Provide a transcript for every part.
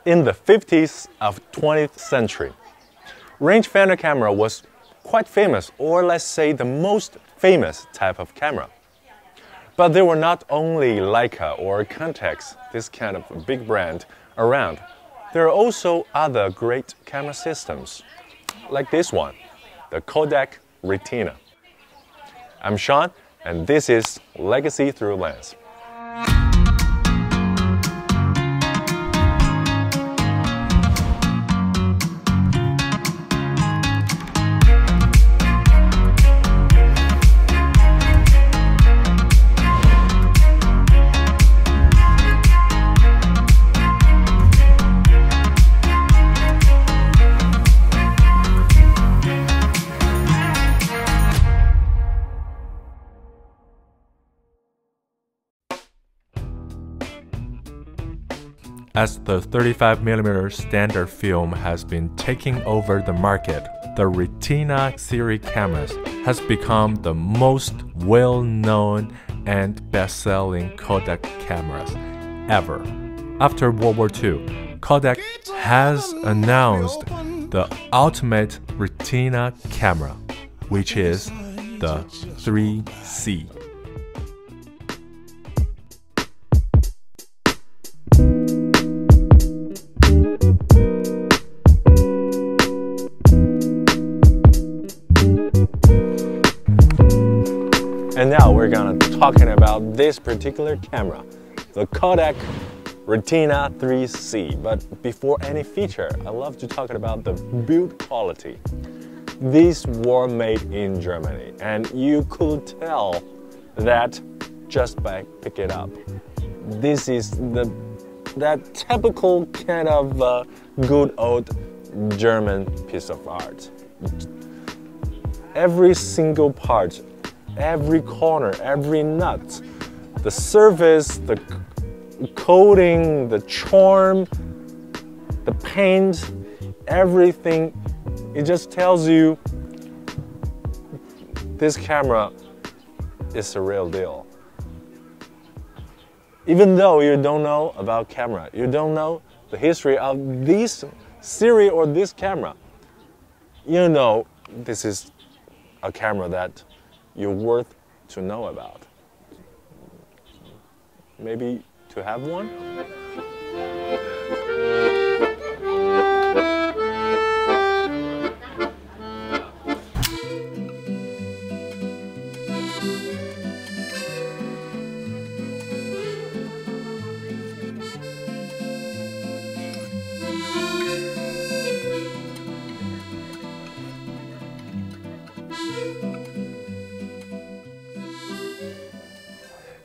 In the 50s of 20th century, rangefinder camera was quite famous, or let's say the most famous type of camera. But there were not only Leica or Contax, this kind of big brand, around. There are also other great camera systems, like this one, the KODAK Retina. I'm Sean, and this is Legacy Through Lens. As the 35mm standard film has been taking over the market, the Retina series cameras has become the most well-known and best-selling Kodak cameras ever. After World War II, Kodak has announced the ultimate Retina camera, which is the 3C. And now we're gonna be talking about this particular camera, the Kodak Retina 3C. But before any feature, I love to talk about the build quality. These were made in Germany, and you could tell that just by picking it up. This is that typical kind of good old German piece of art. Every single part, every corner, every nut, the surface, the coating, the charm, the paint, everything, it just tells you this camera is the real deal. Even though you don't know about camera, you don't know the history of this series or this camera, you know this is a camera that you're worth to know about. Maybe to have one?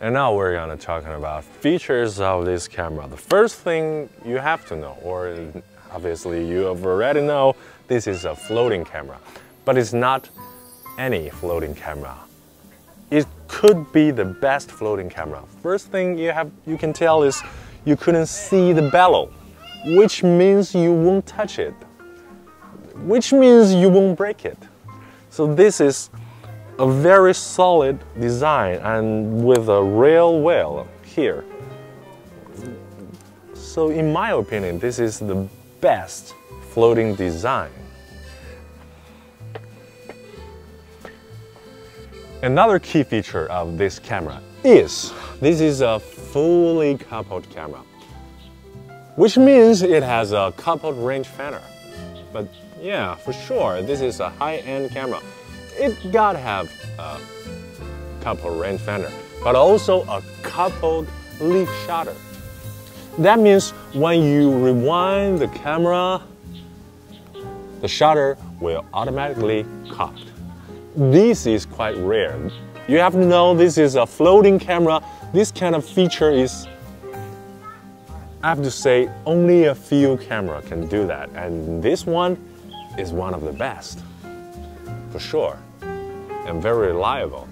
And now we're gonna talk about features of this camera. The first thing you have to know, or obviously you have already know, this is a floating camera. But it's not any floating camera. It could be the best floating camera. First thing you can tell is you couldn't see the bellow, which means you won't touch it, which means you won't break it. So this is a very solid design and with a rail well here. So in my opinion, this is the best floating design. Another key feature of this camera is this is a fully coupled camera, which means it has a coupled rangefinder. But yeah, for sure, this is a high-end camera. It gotta have a coupled rangefinder, but also a coupled leaf shutter. That means when you rewind the camera, the shutter will automatically cock. This is quite rare. You have to know this is a floating camera. This kind of feature is, I have to say, only a few cameras can do that. And this one is one of the best, for sure, and very reliable.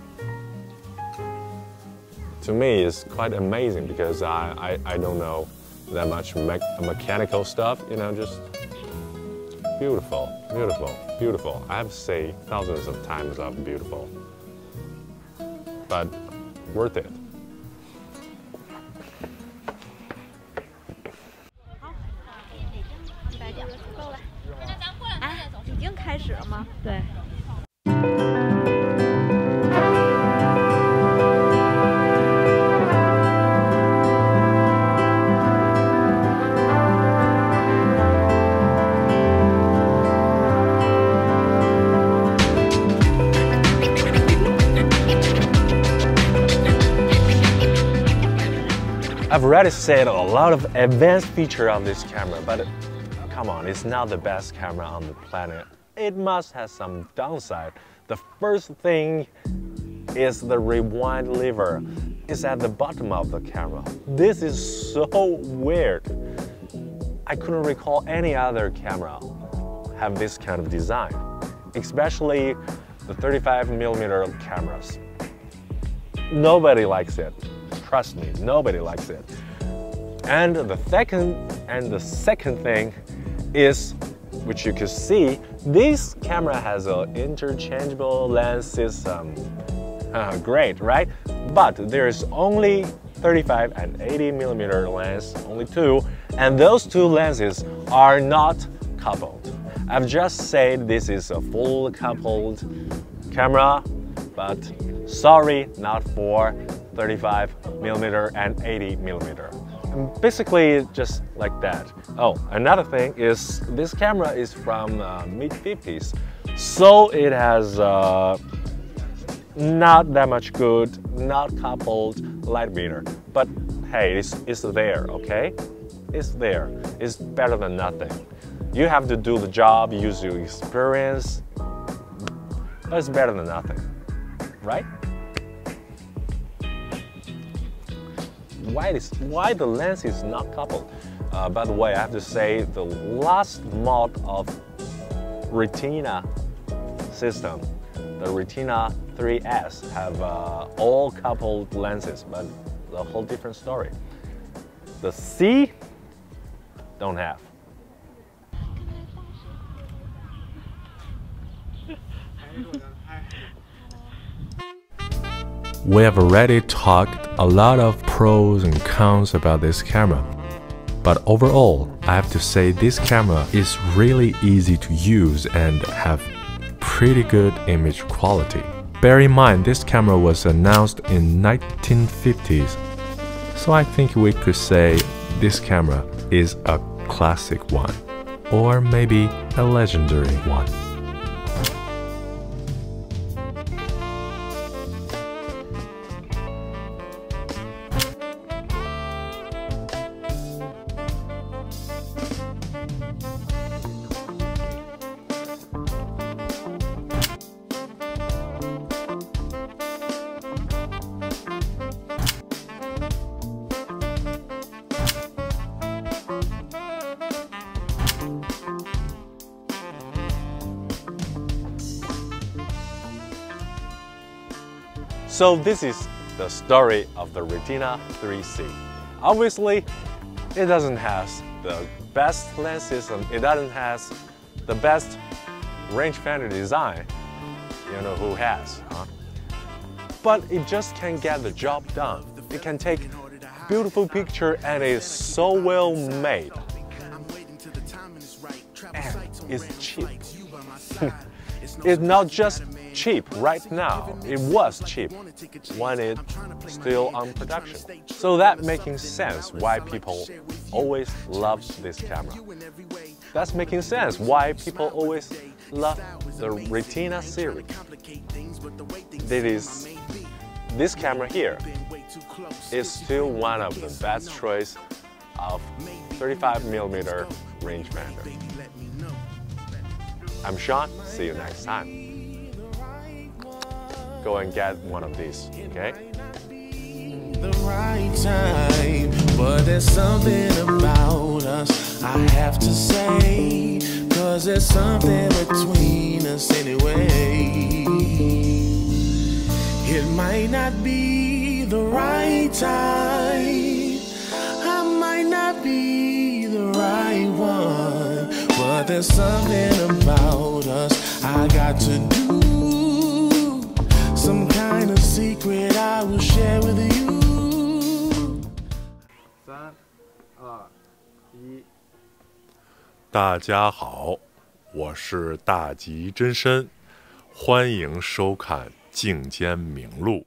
To me, it's quite amazing because I don't know that much mechanical stuff, you know, just beautiful, beautiful, beautiful. I have to say thousands of times of beautiful, but worth it. 哎，已经开始了吗？对。I've already said a lot of advanced features of this camera, but come on, it's not the best camera on the planet. It must have some downside. The first thing is the rewind lever. It's at the bottom of the camera. This is so weird. I couldn't recall any other camera have this kind of design, especially the 35mm cameras. Nobody likes it. Trust me, nobody likes it. And the second thing is, which you can see, this camera has an interchangeable lens system. Great, right? But there's only 35 and 80mm lens, only two, and those two lenses are not coupled. I've just said this is a full coupled camera, but sorry, not for 35mm and 80mm. And basically just like that. Oh, another thing is this camera is from mid-50s, so it has not that much good, not coupled light meter. But hey, it's there, okay? It's there. It's better than nothing. You have to do the job, use your experience, but it's better than nothing, right? Why the lens is not coupled? By the way, I have to say the last model of Retina system, the Retina 3S, have all coupled lenses, but a whole different story. The C don't have. We have already talked a lot of pros and cons about this camera, but overall, I have to say this camera is really easy to use and have pretty good image quality. Bear in mind, this camera was announced in 1950s, so I think we could say this camera is a classic one, or maybe a legendary one. So this is the story of the Retina 3C. Obviously, it doesn't have the best lens system, it doesn't have the best rangefinder design. You know who has, huh? But it just can get the job done. It can take beautiful picture and it's so well made. And it's cheap. It's not just cheap right now, it was cheap when it's still on production. So that making sense why people always love this camera. That's making sense why people always love the Retina series. This camera here is still one of the best choice of 35mm rangefinder. I'm Sean, see you next time. Go and get one of these, okay? The right time, but there's something about us I have to say, 'cause there's something between us anyway. It might not be the right time, I might not be the right one, but there's something about us I got to do. Some kind of secret I will share with you. 3、2、1。大家好，我是大吉真身，欢迎收看《镜间名录》。